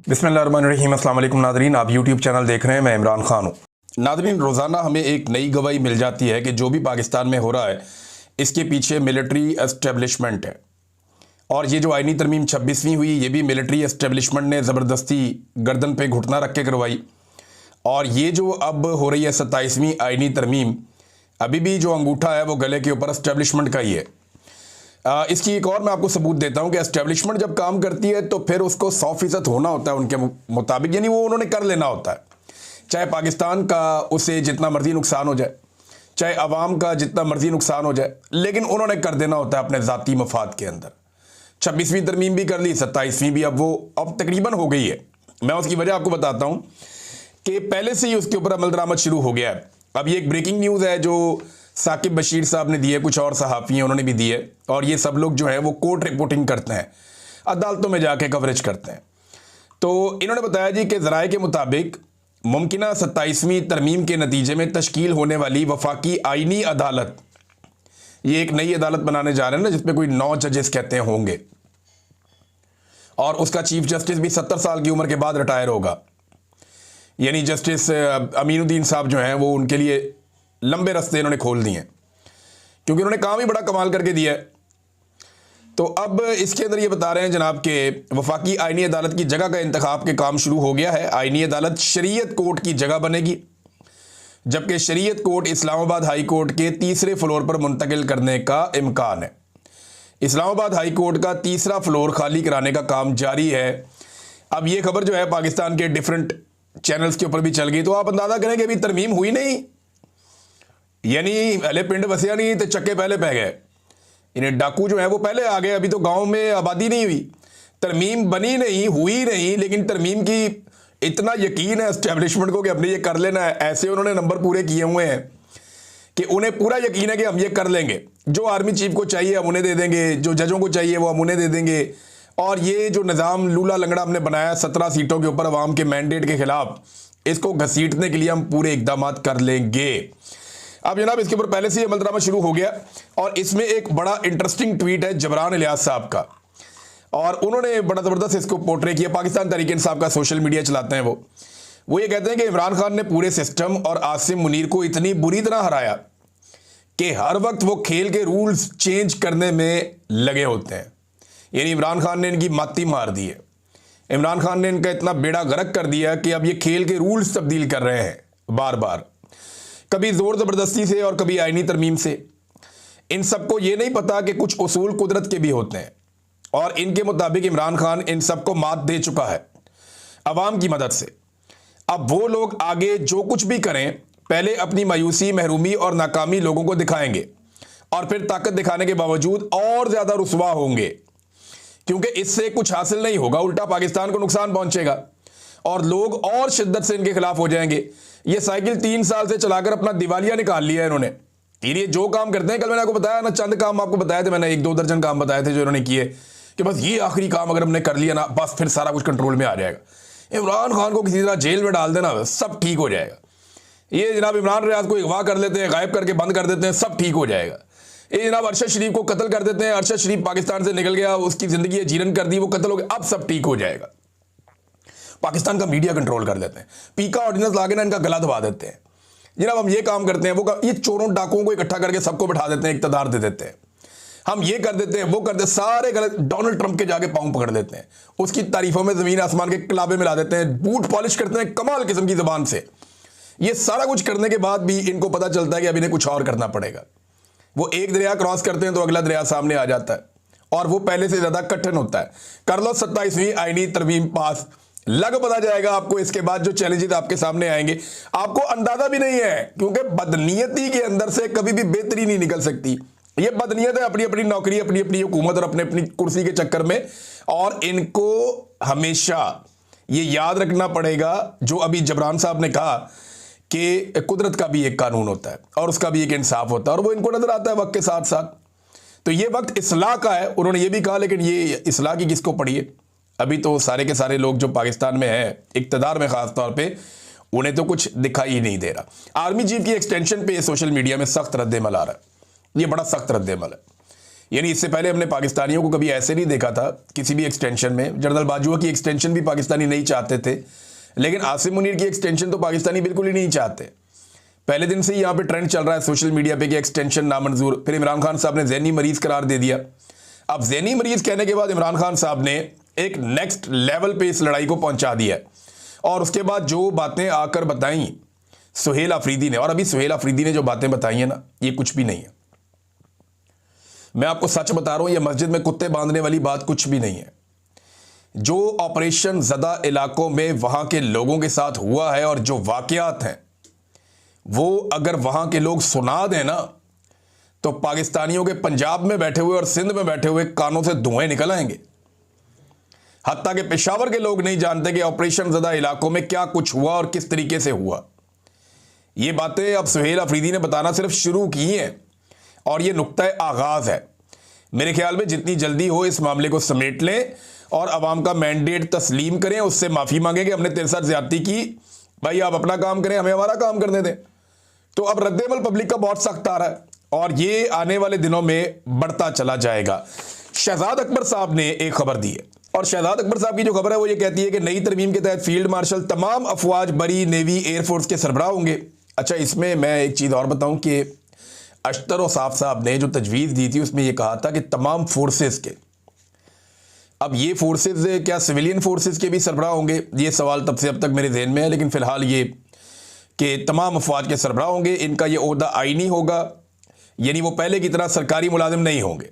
बिस्मिल्लाहिर्रहमानिर्रहीम। अस्सलाम वालेकुम नादरीन, आप यूट्यूब चैनल देख रहे हैं, मैं इमरान खान हूँ। नादरीन, रोज़ाना हमें एक नई गवाही मिल जाती है कि जो भी पाकिस्तान में हो रहा है इसके पीछे मिलिट्री एस्टेब्लिशमेंट है। और ये जो आइनी तरमीम 26वीं हुई, ये भी मिलिट्री एस्टेब्लिशमेंट ने ज़बरदस्ती गर्दन पे घुटना रख के करवाई। और ये जो अब हो रही है 27वीं आइनी तरमीम, अभी भी जो अंगूठा है वो गले के ऊपर एस्टेब्लिशमेंट का ही है। इसकी एक और मैं आपको सबूत देता हूं कि एस्टेब्लिशमेंट जब काम करती है तो फिर उसको 100% होना होता है उनके मुताबिक, यानी वो उन्होंने कर लेना होता है। चाहे पाकिस्तान का उसे जितना मर्जी नुकसान हो जाए, चाहे अवाम का जितना मर्जी नुकसान हो जाए, लेकिन उन्होंने कर देना होता है अपने ज़ाती मफाद के अंदर। 26वीं तरमीम भी कर ली, 27वीं भी अब तकरीबन हो गई है। मैं उसकी वजह आपको बताता हूँ कि पहले से ही उसके ऊपर अमल दरामद शुरू हो गया है। अब ये एक ब्रेकिंग न्यूज़ है जो साकिब बशीर साहब ने दी है, कुछ और सहाफ़ी हैं उन्होंने भी दी है, और ये सब लोग जो है वो कोर्ट रिपोर्टिंग करते हैं, अदालतों में जाके कवरेज करते हैं। तो इन्होंने बताया जी कि ज़राए के मुताबिक मुमकिना 27वीं तरमीम के नतीजे में तश्कील होने वाली वफाकी आइनी अदालत, ये एक नई अदालत बनाने जा रहे हैं ना, जिसमें कोई 9 जजेस कहते हैं होंगे, और उसका चीफ जस्टिस भी 70 साल की उम्र के बाद रिटायर होगा। यानी जस्टिस अमीनुद्दीन साहब जो हैं वो उनके लिए लंबे रास्ते इन्होंने खोल दिए हैं, क्योंकि उन्होंने काम ही बड़ा कमाल करके दिया है। तो अब इसके अंदर ये बता रहे हैं जनाब के वफाकी आइनी अदालत की जगह का इंतखाब के काम शुरू हो गया है। आइनी अदालत शरीयत कोर्ट की जगह बनेगी, जबकि शरीयत कोर्ट इस्लामाबाद हाई कोर्ट के तीसरे फ्लोर पर मुंतकिल करने का इम्कान है। इस्लामाबाद हाई कोर्ट का तीसरा फ्लोर खाली कराने का काम जारी है। अब ये खबर जो है पाकिस्तान के डिफरेंट चैनल्स के ऊपर भी चल गई, तो आप अंदाजा करें कि अभी तरमीम हुई नहीं, यानी पहले पिंड बसिया नहीं तो चक्के पहले पै गए। इन्हें डाकू जो है वो पहले आ गए, अभी तो गांव में आबादी नहीं हुई, तरमीम बनी नहीं, हुई नहीं, लेकिन तरमीम की इतना यकीन है एस्टेब्लिशमेंट को कि हमने ये कर लेना है। ऐसे उन्होंने नंबर पूरे किए हुए हैं कि उन्हें पूरा यकीन है कि हम ये कर लेंगे। जो आर्मी चीफ को चाहिए हम उन्हें दे देंगे, जो जजों को चाहिए वो हम उन्हें दे देंगे। और ये जो निज़ाम लूला लंगड़ा हमने बनाया 17 सीटों के ऊपर अवाम के मैंडेट के खिलाफ, इसको घसीटने के लिए हम पूरे इकदाम कर लेंगे। अब जनाब इसके ऊपर पहले से ही अमल दरामद शुरू हो गया, और इसमें एक बड़ा इंटरेस्टिंग ट्वीट है जबरान इलियास साहब का, और उन्होंने बड़ा ज़बरदस्त इसको पोर्ट्रे किया। पाकिस्तान तहरीक इंसाफ का सोशल मीडिया चलाते हैं वो ये कहते हैं कि इमरान खान ने पूरे सिस्टम और आसिम मुनीर को इतनी बुरी तरह हराया कि हर वक्त वो खेल के रूल्स चेंज करने में लगे होते हैं। यानी इमरान खान ने इनकी माती मार दी है, इमरान खान ने इनका इतना बेड़ा गर्क कर दिया कि अब ये खेल के रूल्स तब्दील कर रहे हैं बार बार, कभी जोर ज़बरदस्ती से और कभी आइनी तरमीम से। इन सबको ये नहीं पता कि कुछ उसूल कुदरत के भी होते हैं, और इनके मुताबिक इमरान खान इन सबको मात दे चुका है अवाम की मदद से। अब वो लोग आगे जो कुछ भी करें, पहले अपनी मायूसी, महरूमी और नाकामी लोगों को दिखाएंगे, और फिर ताकत दिखाने के बावजूद और ज़्यादा रुसवा होंगे, क्योंकि इससे कुछ हासिल नहीं होगा, उल्टा पाकिस्तान को नुकसान पहुंचेगा और लोग और शिद्दत से इनके खिलाफ हो जाएंगे। ये साइकिल 3 साल से चलाकर अपना दिवालिया निकाल लिया है इन्होंने। ये जो काम करते हैं, कल मैंने आपको बताया ना, चंद काम आपको बताए थे मैंने, 1-2 दर्जन काम बताए थे जो इन्होंने किए, कि बस ये आखिरी काम अगर हमने कर लिया ना, बस फिर सारा कुछ कंट्रोल में आ जाएगा। इमरान खान को किसी तरह जेल में डाल देना, सब ठीक हो जाएगा। ये जनाब इमरान रियाज को अगवा कर लेते हैं, गायब करके बंद कर देते हैं, सब ठीक हो जाएगा। ये जनाब अरशद शरीफ को कत्ल कर देते हैं, अरशद शरीफ पाकिस्तान से निकल गया, उसकी जिंदगी जीरन कर दी, वो कत्ल हो गया, अब सब ठीक हो जाएगा। पाकिस्तान का मीडिया कंट्रोल कर लेते हैं, पीका ऑर्डिनेंस लाके ना इनका गला दबा देते हैं। जनाब हम ये काम करते हैं, ये चोरों डाकुओं को इकट्ठा करके सबको बिठा देते हैं, इक़्तिदार दे देते हैं, हम ये कर देते हैं, वो कर देते, सारे गलत। डोनाल्ड ट्रंप के जाके पाँव पकड़ लेते हैं, उसकी तारीफों में ज़मीन आसमान के कलाबे मिला देते हैं, बूट पॉलिश करते हैं कमाल किस्म की ज़बान से। ये सारा कुछ करने के बाद भी इनको पता चलता है कि अब इन्हें कुछ और करना पड़ेगा। वो एक दरिया क्रॉस करते हैं तो अगला दरिया सामने आ जाता है, और वो पहले से ज़्यादा कठिन होता है। कर लो 27वीं आइनी तरमीम पास, लग पता जाएगा आपको इसके बाद जो चैलेंजेस आपके सामने आएंगे, आपको अंदाजा भी नहीं है, क्योंकि बदनीयती के अंदर से कभी भी बेहतरी नहीं निकल सकती। ये बदनीयत है अपनी अपनी नौकरी, अपनी अपनी हुकूमत और अपने अपनी कुर्सी के चक्कर में, और इनको हमेशा ये याद रखना पड़ेगा जो अभी जबरान साहब ने कहा कि कुदरत का भी एक कानून होता है और उसका भी एक इंसाफ होता है, और वो इनको नजर आता है वक्त के साथ साथ। तो ये वक्त इस्लाह का है, उन्होंने ये भी कहा, लेकिन ये इस्लाह की किसको पड़ी है? अभी तो सारे के सारे लोग जो पाकिस्तान में हैं, इक़्तिदार में ख़ास तौर पे, उन्हें तो कुछ दिखाई ही नहीं दे रहा। आर्मी चीफ की एक्सटेंशन पे सोशल मीडिया में सख्त रद्द-ए-अमल आ रहा है, ये बड़ा सख्त रद्द-ए-अमल है यानी इससे पहले हमने पाकिस्तानियों को कभी ऐसे नहीं देखा था किसी भी एक्सटेंशन में। जनरल बाजवा की एक्सटेंशन भी पाकिस्तानी नहीं चाहते थे, लेकिन आसिम मुनीर की एक्सटेंशन तो पाकिस्तानी बिल्कुल ही नहीं चाहते। पहले दिन से ही यहाँ पे ट्रेंड चल रहा है सोशल मीडिया पे कि एक्सटेंशन नामंजूर। फिर इमरान खान साहब ने ज़हनी मरीज करार दे दिया। अब ज़हनी मरीज कहने के बाद इमरान खान साहब ने एक नेक्स्ट लेवल पे इस लड़ाई को पहुंचा दिया और उसके बाद जो बातें आकर बताई सुहेल अफरीदी ने, और अभी सुहेल अफरीदी ने जो बातें बताई हैं ना, ये कुछ भी नहीं है। मैं आपको सच बता रहा हूं, ये मस्जिद में कुत्ते बांधने वाली बात कुछ भी नहीं है। जो ऑपरेशन ज़दा इलाकों में वहां के लोगों के साथ हुआ है और जो वाकयात हैं वो अगर वहां के लोग सुना दें ना, तो पाकिस्तानियों के पंजाब में बैठे हुए और सिंध में बैठे हुए कानों से धुएं निकल आएंगे। हत्ता के पेशावर के लोग नहीं जानते कि ऑपरेशन ज़दा इलाकों में क्या कुछ हुआ और किस तरीके से हुआ। ये बातें अब सुहेल अफरीदी ने बताना सिर्फ शुरू की हैं और ये नुक्ता आगाज है। मेरे ख्याल में जितनी जल्दी हो इस मामले को समेट लें और अवाम का मैंडेट तस्लीम करें, उससे माफ़ी मांगें कि हमने तेरे साथ ज्यादती की, भाई आप अपना काम करें, हमें हमारा काम करने दें। तो अब रद्देमल पब्लिक का बहुत सख्त आ रहा है और ये आने वाले दिनों में बढ़ता चला जाएगा। शहजाद अकबर साहब ने एक खबर दी है और शहजाद अकबर साहब की जो खबर है वो ये कहती है कि नई तरमीम के तहत फील्ड मार्शल तमाम अफवाज, बरी, नेवी, एयरफोर्स के सरबराह होंगे। अच्छा, इसमें मैं एक चीज़ और बताऊं कि अख्तर औसाफ साहब ने जो तजवीज़ दी थी उसमें यह कहा था कि तमाम फोर्सेस के, अब ये फोर्सेस क्या सिविलियन फोर्सेस के भी सरबराह होंगे, ये सवाल तब से अब तक मेरे जहन में है, लेकिन फ़िलहाल ये कि तमाम अफवाज के सरबराह होंगे। इनका ये ओहदा आईनी होगा, यानी वो पहले की तरह सरकारी मुलाजिम नहीं होंगे।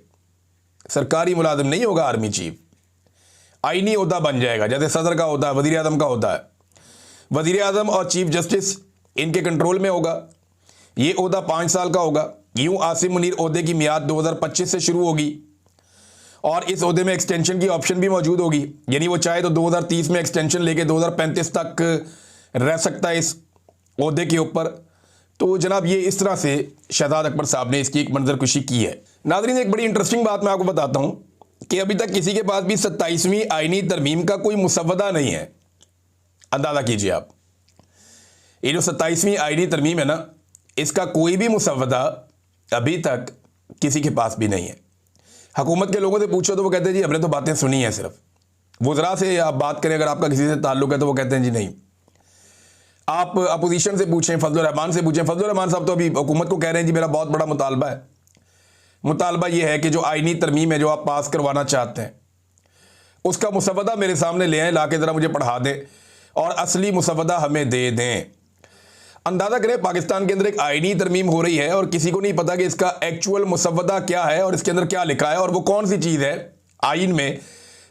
सरकारी मुलाजिम नहीं होगा आर्मी चीफ, आईनी ओहदा बन जाएगा, जैसे सदर का होता है, वज़ीर आज़म का होता है। वज़ीर आज़म और चीफ जस्टिस इनके कंट्रोल में होगा। ये ओहदा 5 साल का होगा। यूं आसिम मुनीर ओहदे की मियाद 2025 से शुरू होगी और इस ओहदे में एक्सटेंशन की ऑप्शन भी मौजूद होगी, यानी वो चाहे तो 2030 में एक्सटेंशन लेके 2035 तक रह सकता है इस ओहदे के ऊपर। तो जनाब ये इस तरह से शहजाद अकबर साहब ने इसकी एक मंजरकुशी की है। नाज़रीन, एक बड़ी इंटरेस्टिंग बात मैं आपको बताता हूं कि अभी तक किसी के पास भी 27वीं आईनी तरमीम का कोई मुसव्वदा नहीं है। अंदाज़ा कीजिए आप, ये जो 27वीं आईनी तरमीम है ना, इसका कोई भी मुसव्वदा अभी तक किसी के पास भी नहीं है। हुकूमत के लोगों से पूछो तो वो कहते हैं जी हमने तो बातें सुनी हैं, सिर्फ वज़रा से आप बात करें, अगर आपका किसी से ताल्लुक़ है तो वो कहते हैं जी नहीं। आप अपोजिशन से पूछें, फजलुर रहमान से पूछें, फजलुर रहमान साहब तो अभी हुकूमत को कह रहे हैं जी मेरा बहुत बड़ा मुतालबा है। मुतालबा ये है कि जो आईनी तरमीम है जो आप पास करवाना चाहते हैं उसका मुसव्वदा मेरे सामने ले आएँ, ला के ज़रा मुझे पढ़ा दें और असली मुसव्वदा हमें दे दें। अंदाज़ा करें, पाकिस्तान के अंदर एक आईनी तरमीम हो रही है और किसी को नहीं पता कि इसका एक्चुअल मुसव्वदा क्या है और इसके अंदर क्या लिखा है और वो कौन सी चीज़ है आइन में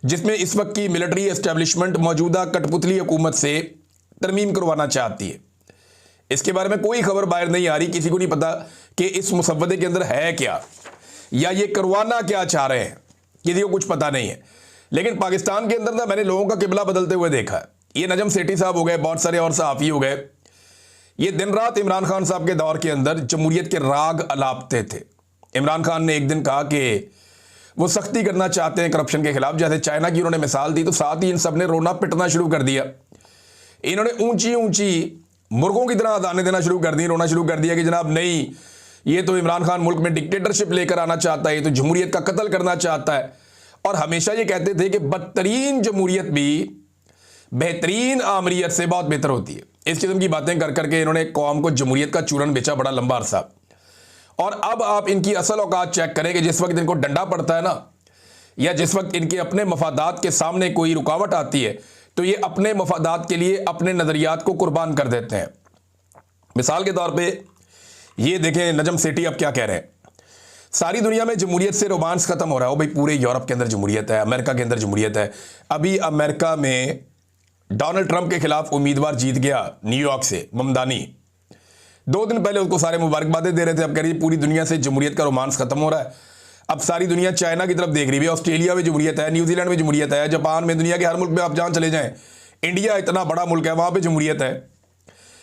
जिसमें इस वक्त की मिलिट्री एस्टेब्लिशमेंट मौजूदा कठपुतली हुकूमत से तरमीम करवाना चाहती है। इसके बारे में कोई खबर बाहर नहीं आ रही, किसी को नहीं पता कि इस मुसव्वदे के अंदर है क्या या ये करवाना क्या चाह रहे हैं, किसी को कुछ पता नहीं है। लेकिन पाकिस्तान के अंदर ना मैंने लोगों का किबला बदलते हुए देखा है। ये नजम सेठी साहब हो गए, बहुत सारे और सहाफ़ी हो गए, ये दिन रात इमरान खान साहब के दौर के अंदर जमहूरियत के राग अलापते थे। इमरान खान ने एक दिन कहा कि वो सख्ती करना चाहते हैं करप्शन के खिलाफ, जैसे चाइना की उन्होंने मिसाल दी, तो साथ ही इन सब ने रोना पिटना शुरू कर दिया। इन्होंने ऊंची ऊंची मुर्गों की तरह अदाने देना शुरू कर दी, रोना शुरू कर दिया कि जनाब नहीं, ये तो इमरान खान मुल्क में डिक्टेटरशिप लेकर आना चाहता है, ये तो जमहूरियत का कत्ल करना चाहता है। और हमेशा ये कहते थे कि बदतरीन जमहूरियत भी बेहतरीन आमरीत से बहुत बेहतर होती है। इस किस्म की बातें कर करके इन्होंने कौम को जमहूरियत का चूरन बेचा बड़ा लंबा अरसा। और अब आप इनकी असल औकात चेक करें कि जिस वक्त इनको डंडा पड़ता है ना, या जिस वक्त इनके अपने मफादात के सामने कोई रुकावट आती है, तो ये अपने मफादात के लिए अपने नज़रियात को कुर्बान कर देते हैं। मिसाल के तौर पे ये देखें नजम सेठी अब क्या कह रहे हैं, सारी दुनिया में जमहूरियत से रोमांस खत्म हो रहा है। भाई पूरे यूरोप के अंदर जमहूरियत है, अमेरिका के अंदर जमहूरियत है। अभी अमेरिका में डोनाल्ड ट्रंप के खिलाफ उम्मीदवार जीत गया न्यूयॉर्क से, ममदानी। 2 दिन पहले उसको सारे मुबारकबादें दे रहे थे, अब कह रही है पूरी दुनिया से जमहूरियत का रोमांस खत्म हो रहा है। अब सारी दुनिया चाइना की तरफ देख रही है, ऑस्ट्रेलिया में जमहूरियत है, न्यूजीलैंड में जमहूरियत है, जापान में, दुनिया के हर मुल्क में आप जहाँ चले जाएं, इंडिया इतना बड़ा मुल्क है, वहाँ पर जमहूरियत है।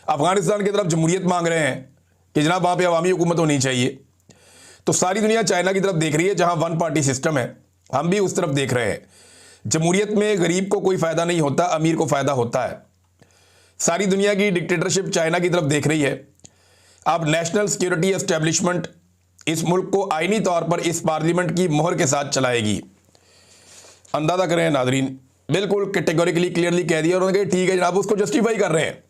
अफगानिस्तान की तरफ जमहूरियत मांग रहे हैं कि जनाब वहाँ पर अवामी हुकूमत होनी चाहिए। तो सारी दुनिया चाइना की तरफ देख रही है जहाँ 1 पार्टी सिस्टम है, हम भी उस तरफ देख रहे हैं। जमहूरियत में गरीब को कोई फ़ायदा नहीं होता, अमीर को फ़ायदा होता है। सारी दुनिया की डिक्टेटरशिप चाइना की तरफ देख रही है। अब नेशनल सिक्योरिटी एस्टेब्लिशमेंट इस मुल्क को आईनी तौर पर इस पार्लियामेंट की मोहर के साथ चलाएगी। अंदाजा करें नादरीन, बिल्कुल कैटेगोरिकली क्लियरली कह दिया उन्होंने कि ठीक है जनाब, उसको जस्टिफाई कर रहे हैं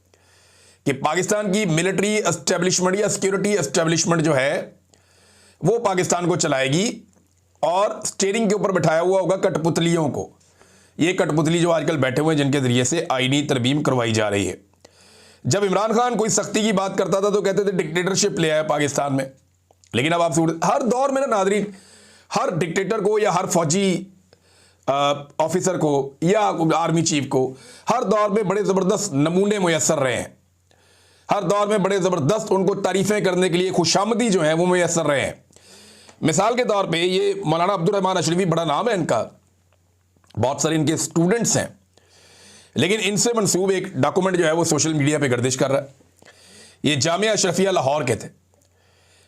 कि पाकिस्तान की मिलिट्री एस्टेब्लिशमेंट या सिक्योरिटी एस्टेब्लिशमेंट जो है वो पाकिस्तान को चलाएगी और स्टीयरिंग के ऊपर बैठाया हुआ होगा कठपुतलियों को। ये कठपुतली जो आजकल बैठे हुए हैं जिनके जरिए से आईनी तरमीम करवाई जा रही है। जब इमरान खान कोई सख्ती की बात करता था तो कहते थे डिक्टेटरशिप ले आया पाकिस्तान में, लेकिन अब आप हर दौर में ना नादरीन, हर डिक्टेटर को या हर फौजी ऑफिसर को या आर्मी चीफ को हर दौर में बड़े ज़बरदस्त नमूने मुयस्सर रहे हैं। हर दौर में बड़े ज़बरदस्त उनको तारीफ़ें करने के लिए खुशामदी जो है वो मुयस्सर रहे हैं। मिसाल के तौर पे ये मौलाना अब्दुल रहमान अशरफी, बड़ा नाम है इनका, बहुत सारे इनके स्टूडेंट्स हैं, लेकिन इनसे मंसूब एक डॉक्यूमेंट जो है वो सोशल मीडिया पे गर्दिश कर रहा है। ये जामिया अशरफिया लाहौर के थे,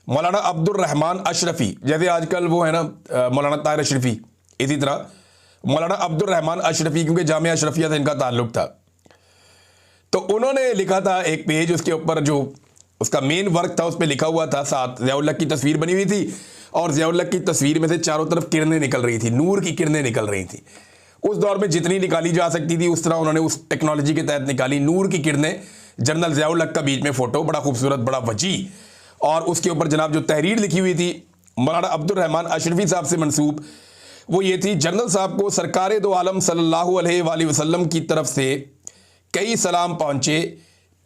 मौलाना अब्दुल रहमान अशरफी, जैसे आजकल वो है ना मौलाना ताहिर अशरफी, इसी तरह मौलाना अब्दुल रहमान अशरफी, क्योंकि जामिया अशरफिया से इनका ताल्लुक था। तो उन्होंने लिखा था एक पेज, उसके ऊपर जो उसका मेन वर्क था उस पर लिखा हुआ था, साथ ज़िया-उल हक की तस्वीर बनी हुई थी और ज़िया-उल हक की तस्वीर में से चारों तरफ किरणें निकल रही थी, नूर की किरणें निकल रही थी। उस दौर में जितनी निकाली जा सकती थी उस तरह उन्होंने उस टेक्नोलॉजी के तहत निकाली, नूर की किरणें, जनरल ज़िया-उल हक का बीच में फ़ोटो, बड़ा खूबसूरत, बड़ा वजी, और उसके ऊपर जनाब जो तहरीर लिखी हुई थी मौलाना अब्दुल रहमान अशरफी साहब से मंसूब, वो ये थी, जनरल साहब को सरकार दो आलम सल्लल्लाहु अलैहि वसल्लम की तरफ से कई सलाम पहुँचे,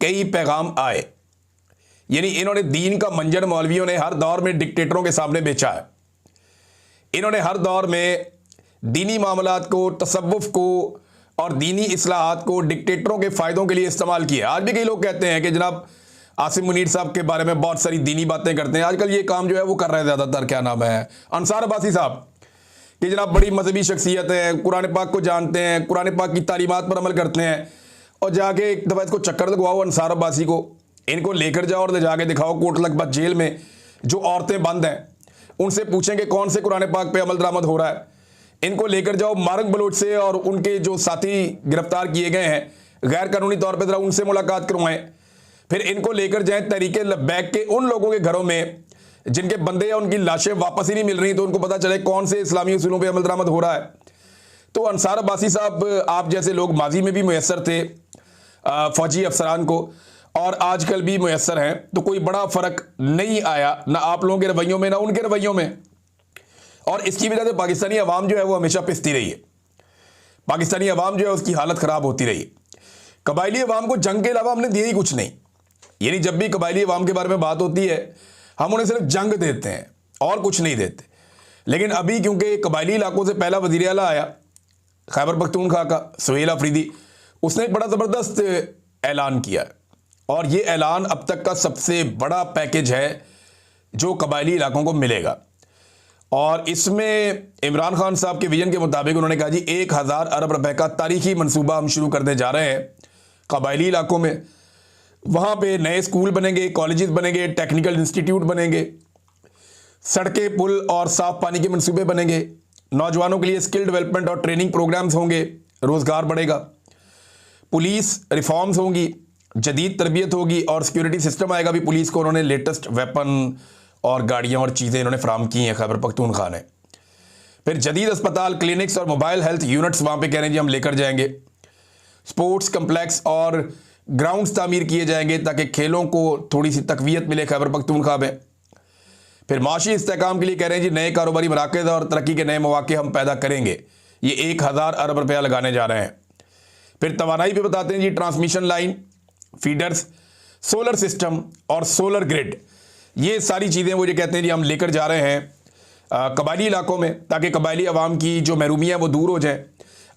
कई पैगाम आए। यानी इन्होंने दीन का मंजर मौलवियों ने हर दौर में डिक्टेटरों के सामने बेचा है। इन्होंने हर दौर में दीनी मामलात को, तसव्वुफ को और दीनी इस्लाहात को डिक्टेटरों के फ़ायदों के लिए इस्तेमाल किया। आज भी कई लोग कहते हैं कि जनाब आसिम मुनीर साहब के बारे में बहुत सारी दीनी बातें करते हैं, आजकल ये काम जो है वो कर रहे हैं ज़्यादातर, क्या नाम है, अंसार अब्बासी साहब, कि जनाब बड़ी मजहबी शख्सियत है, कुरान पाक को जानते हैं, कुरान पाक की तालीमात पर अमल करते हैं, और जाके एक दफ़ा इसको चक्कर लगवाओ अंसार अब्बासी को, इनको लेकर जाओ और ले जाके दिखाओ कोट लखपत जेल में जो औरतें बंद हैं, उनसे पूछेंगे कौन से कुरान पाक पे अमल दरामद हो रहा है। इनको लेकर जाओ मार्ग बलोच से और उनके जो साथी गिरफ्तार किए गए हैं गैर कानूनी तौर पर, ज़रा उनसे मुलाकात करवाएं। फिर इनको लेकर जाएं तहरीके लब्बैक के उन लोगों के घरों में जिनके बंदे या उनकी लाशें वापस ही नहीं मिल रही, तो उनको पता चले कौन से इस्लामी उसूलों पर अमल दरामद हो रहा है। तो अंसार अब्बासी साहब, आप जैसे लोग माजी में भी मुयस्सर थे फौजी अफसरान को और आजकल भी मुयस्सर हैं, तो कोई बड़ा फ़र्क नहीं आया ना आप लोगों के रवैयों में ना उनके रवैयों में, और इसकी वजह से पाकिस्तानी अवाम जो है वो हमेशा पिसती रही है। पाकिस्तानी अवाम जो है उसकी हालत ख़राब होती रही है। कबायली अवाम को जंग के अलावा हमने दिया ही कुछ नहीं। यानी जब भी कबायली अवाम के बारे में बात होती है हम उन्हें सिर्फ जंग देते हैं और कुछ नहीं देते। लेकिन अभी क्योंकि कबायली इलाकों से पहला वज़ीर आला आया खैबर पख्तूनख्वा का, सुहेल अफरीदी, उसने एक बड़ा ज़बरदस्त ऐलान किया और ये ऐलान अब तक का सबसे बड़ा पैकेज है जो कबायली इलाकों को मिलेगा। और इसमें इमरान खान साहब के विजन के मुताबिक उन्होंने कहा जी 1000 अरब रुपए का तारीखी मंसूबा हम शुरू करने जा रहे हैं कबायली इलाकों में। वहाँ पे नए स्कूल बनेंगे, कॉलेजेस बनेंगे, टेक्निकल इंस्टीट्यूट बनेंगे, सड़कें, पुल और साफ़ पानी के मंसूबे बनेंगे, नौजवानों के लिए स्किल डेवलपमेंट और ट्रेनिंग प्रोग्राम्स होंगे, रोज़गार बढ़ेगा, पुलिस रिफॉर्म्स होंगी, जदीद तरबियत होगी और सिक्योरिटी सिस्टम आएगा भी पुलिस को। उन्होंने लेटेस्ट वेपन और गाड़ियाँ और चीज़ें इन्होंने फ्राहम की हैं खैबर पख्तूनख्वा ने। फिर जदीद अस्पताल, क्लिनिक्स और मोबाइल हेल्थ यूनिट्स वहाँ पे कह रहे हैं जी हम लेकर जाएंगे। स्पोर्ट्स कम्प्लेक्स और ग्राउंड्स तामीर किए जाएंगे ताकि खेलों को थोड़ी सी तकवीयत मिले खैबर पख्तूनख्वा में। फिर माशी इस्तेहकाम के लिए कह रहे हैं जी नए कारोबारी मराकज़ और तरक्की के नए मौके हम पैदा करेंगे। ये 1000 अरब रुपया लगाने जा रहे हैं। फिर तवानाई पे बताते हैं जी transmission line, feeders, solar system और सोलर ग्रिड, ये सारी चीज़ें वो जो कहते हैं जी हम लेकर जा रहे हैं कबायली इलाकों में ताकि कबायली अवाम की जो महरूमियाँ वो दूर हो जाए।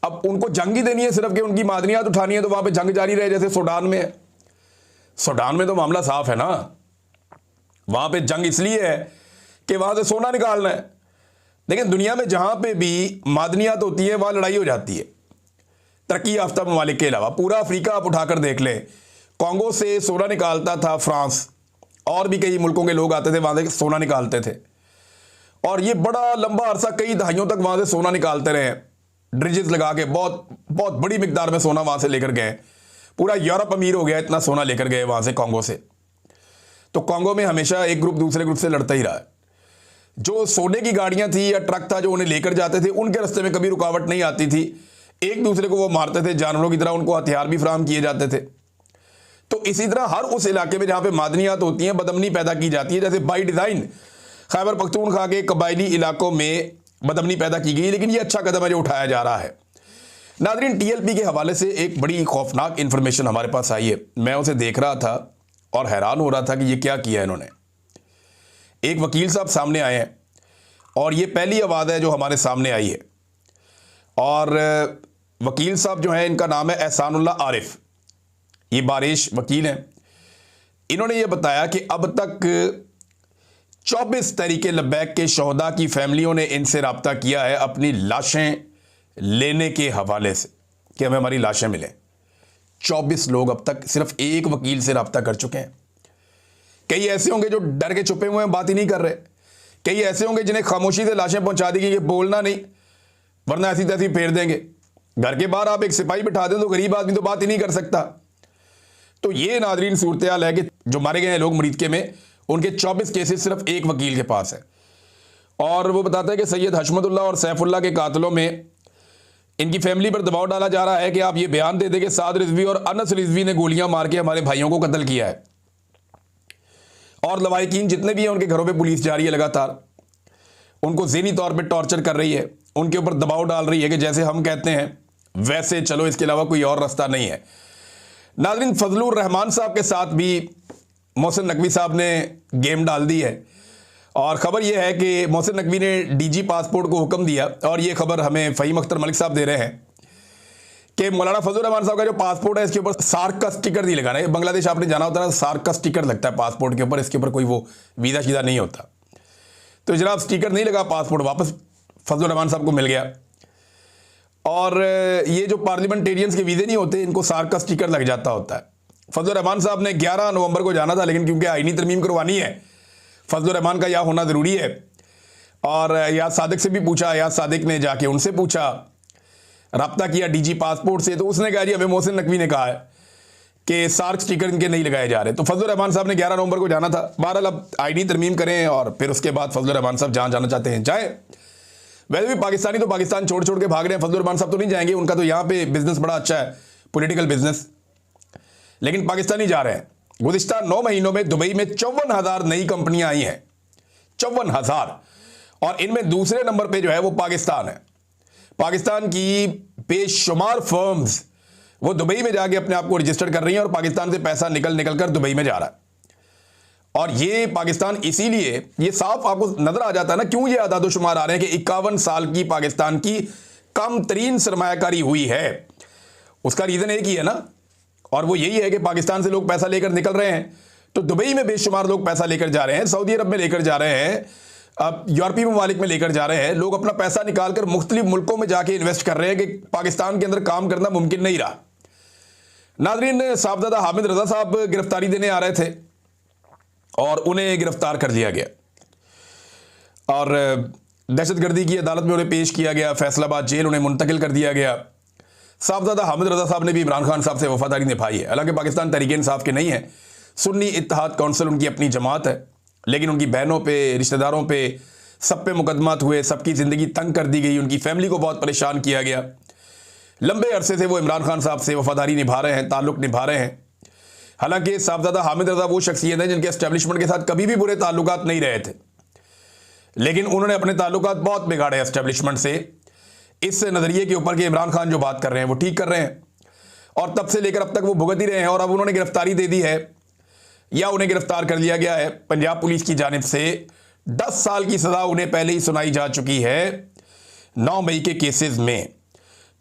अब उनको जंग ही देनी है सिर्फ कि उनकी मादनियात उठानी है तो वहाँ पे जंग जारी रहे, जैसे सूडान में है। सूडान में तो मामला साफ है ना, वहाँ पे जंग इसलिए है कि वहाँ से सोना निकालना है। लेकिन दुनिया में जहाँ पे भी मादनियात होती है वहाँ लड़ाई हो जाती है। तरक्की याफ्ता ममालिक के अलावा पूरा अफ्रीका आप उठाकर देख लें, कॉन्गो से सोना निकालता था फ्रांस, और भी कई मुल्कों के लोग आते थे वहाँ से सोना निकालते थे, और ये बड़ा लंबा अरसा कई दहाइयों तक वहाँ से सोना निकालते रहे, ड्रिजेस लगा के बहुत बहुत बड़ी मिकदार में सोना वहाँ से लेकर गए। पूरा यूरोप अमीर हो गया इतना सोना लेकर गए वहाँ से कॉन्गो से। तो कॉन्गो में हमेशा एक ग्रुप दूसरे ग्रुप से लड़ता ही रहा है। जो सोने की गाड़ियां थी या ट्रक था जो उन्हें लेकर जाते थे, उनके रास्ते में कभी रुकावट नहीं आती थी। एक दूसरे को वो मारते थे जानवरों की तरह, उनको हथियार भी फराहम किए जाते थे। तो इसी तरह हर उस इलाके में जहां पे मादनियात होती हैं, बदअमनी पैदा की जाती है। जैसे बाई डिज़ाइन खैबर पख्तूनख्वा के कबायली इलाकों में बदअमनी पैदा की गई, लेकिन ये अच्छा कदम है जो उठाया जा रहा है। नाज़रीन, TLP के हवाले से एक बड़ी खौफनाक इंफॉर्मेशन हमारे पास आई है। मैं उसे देख रहा था और हैरान हो रहा था कि ये क्या किया इन्होंने। एक वकील साहब सामने आए हैं और ये पहली आवाज़ है जो हमारे सामने आई है। और वकील साहब जो हैं, इनका नाम है एहसानुल्लाह आरिफ। ये बारिश वकील हैं। इन्होंने ये बताया कि अब तक 24 तहरीक लब्बैक के शहदा की फैमिलियों ने इनसे रब्ता किया है अपनी लाशें लेने के हवाले से कि हमें हमारी लाशें मिलें। 24 लोग अब तक सिर्फ एक वकील से रब्ता कर चुके हैं। कई ऐसे होंगे जो डर के छुपे हुए हैं, बात ही नहीं कर रहे। कई ऐसे होंगे जिन्हें खामोशी से लाशें पहुंचा दी गई, ये बोलना नहीं वरना ऐसी तैसी फेर देंगे। घर के बाहर आप एक सिपाही बिठा दें तो गरीब आदमी तो बात ही नहीं कर सकता। तो ये नाज़रीन सूरत हाल है कि जो मारे गए हैं लोग मरीदके में, उनके 24 केसेस सिर्फ एक वकील के पास है। और वो बताता है कि सैयद हशमतुल्लाह और सैफुल्लाह के कातलों में इनकी फैमिली पर दबाव डाला जा रहा है कि आप ये बयान दे दें कि साद रिजवी और अनस रिजवी ने गोलियां मार के हमारे भाइयों को कत्ल किया है। और लवाहिकीन जितने भी हैं उनके घरों पे पुलिस जा रही है, लगातार उनको ज़हनी तौर पे टॉर्चर कर रही है, उनके ऊपर दबाव डाल रही है कि जैसे हम कहते हैं वैसे चलो, इसके अलावा कोई और रास्ता नहीं है। नाज़रीन, फजलुर रहमान साहब के साथ भी मोहसिन नकवी साहब ने गेम डाल दी है। और ख़बर यह है कि मोहसिन नकवी ने DG पासपोर्ट को हुक्म दिया, और ये खबर हमें फ़हीम अख्तर मलिक साहब दे रहे हैं कि मौलाना फजलुर रहमान साहब का जो पासपोर्ट है इसके ऊपर सार्क का स्टिकर नहीं लगाना है। बांग्लादेश आपने जाना होता है, सार्क का स्टिकर लगता है पासपोर्ट के ऊपर, इसके ऊपर कोई वो वीज़ा शीज़ा नहीं होता। तो जनाब स्टिकर नहीं लगा, पासपोर्ट वापस फजलुर रहमान साहब को मिल गया। और ये जो पार्लियामेंटेरियंस के वीज़े नहीं होते, इनको सार्क का स्टिकर लग जाता होता है। फजलुर रहमान साहब ने 11 नवंबर को जाना था, लेकिन क्योंकि आईनी तरमीम करवानी है, फजलुर रहमान का यहाँ होना ज़रूरी है। और याद सादिक से भी पूछा, याद सादिक ने जाके उनसे पूछा, रब्ता किया DG पासपोर्ट से, तो उसने कहा जी हमें मोहसिन नकवी ने कहा है कि सार्क स्टिकर इनके नहीं लगाए जा रहे। तो फजलुर रहमान साहब ने 11 नवंबर को जाना था। बहरहाल अब आईनी तरमीम करें और फिर उसके बाद फजलुर रहमान साहब जहाँ जाना चाहते हैं जाए। वैसे भी पाकिस्तानी तो पाकिस्तान छोड़ छोड़ के भाग रहे हैं, फजलुर रहमान साहब तो नहीं जाएंगे, उनका तो यहाँ पे बिजनेस बड़ा अच्छा है, पॉलिटिकल बिजनेस, लेकिन पाकिस्तानी जा रहे हैं। गुज़िश्ता 9 महीनों में दुबई में 54,000 नई कंपनियां आई हैं, 54,000। और इनमें दूसरे नंबर पे जो है वो पाकिस्तान है। पाकिस्तान की बेशुमार फर्म्स वो दुबई में जाके अपने आप को रजिस्टर कर रही हैं, और पाकिस्तान से पैसा निकल निकल कर दुबई में जा रहा है। और ये पाकिस्तान, इसीलिए ये साफ आपको नजर आ जाता है ना क्यों ये आदादोशुमार आ रहे हैं कि 51 साल की पाकिस्तान की कम तरीन सरमायाकारी हुई है। उसका रीज़न एक ही है ना, और वो यही है कि पाकिस्तान से लोग पैसा लेकर निकल रहे हैं। तो दुबई में बेशुमार लोग पैसा लेकर जा रहे हैं, सऊदी अरब में लेकर जा रहे हैं, अब यूरोपीय ममालिक में लेकर जा रहे हैं। लोग अपना पैसा निकाल कर मुख्तलिफ मुल्कों में जाके इन्वेस्ट कर रहे हैं कि पाकिस्तान के अंदर काम करना मुमकिन नहीं रहा। नाज़रीन, साहबजादा हामिद रजा साहब गिरफ्तारी देने आ रहे थे और उन्हें गिरफ्तार कर लिया गया और दहशतगर्दी की अदालत में उन्हें पेश किया गया। फैसलाबाद जेल उन्हें मुंतकिल कर दिया गया। साहबजादा हामिद रजा साहब ने भी इमरान खान साहब से वफादारी निभाई है। हालांकि पाकिस्तान तहरीक इंसाफ के नहीं है, सुन्नी इत्तेहाद काउंसिल उनकी अपनी जमात है, लेकिन उनकी बहनों पे, रिश्तेदारों पे, सब पे मुकदमात हुए, सबकी ज़िंदगी तंग कर दी गई, उनकी फैमिली को बहुत परेशान किया गया। लंबे अरसे से वो इमरान खान साहब से वफादारी निभा रहे हैं, ताल्लुक़ निभा रहे हैं। हालांकि साहबजादा हामिद रजा वो शख्सियत है जिनके एस्टेब्लिशमेंट के साथ कभी भी बुरे ताल्लुकात नहीं रहे थे, लेकिन उन्होंने अपने ताल्लुकात बहुत बिगाड़े एस्टेब्लिशमेंट से, इस नज़रिए के ऊपर कि इमरान खान जो बात कर रहे हैं वो ठीक कर रहे हैं। और तब से लेकर अब तक वो भुगत ही रहे हैं। और अब उन्होंने गिरफ्तारी दे दी है या उन्हें गिरफ्तार कर लिया गया है पंजाब पुलिस की जानिब से। 10 साल की सज़ा उन्हें पहले ही सुनाई जा चुकी है 9 मई के केसेस में।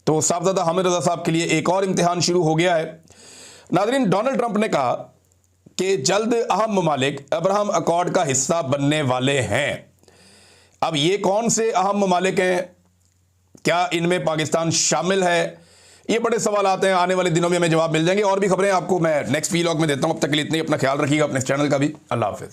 तो साहबजादा हामिद रजा साहब के लिए एक और इम्तिहान शुरू हो गया है। नाज़रीन, डोनाल्ड ट्रंप ने कहा कि जल्द अहम ममालिक अब्राहम अकॉर्ड का हिस्सा बनने वाले हैं। अब ये कौन से अहम ममालिक हैं, क्या इनमें पाकिस्तान शामिल है, ये बड़े सवाल आते हैं। आने वाले दिनों में हमें जवाब मिल जाएंगे। और भी खबरें आपको मैं नेक्स्ट व्लॉग में देता हूँ। अब तक के लिए इतनी, अपना ख्याल रखिएगा, अपने चैनल का भी। अल्लाह हाफ़िज़।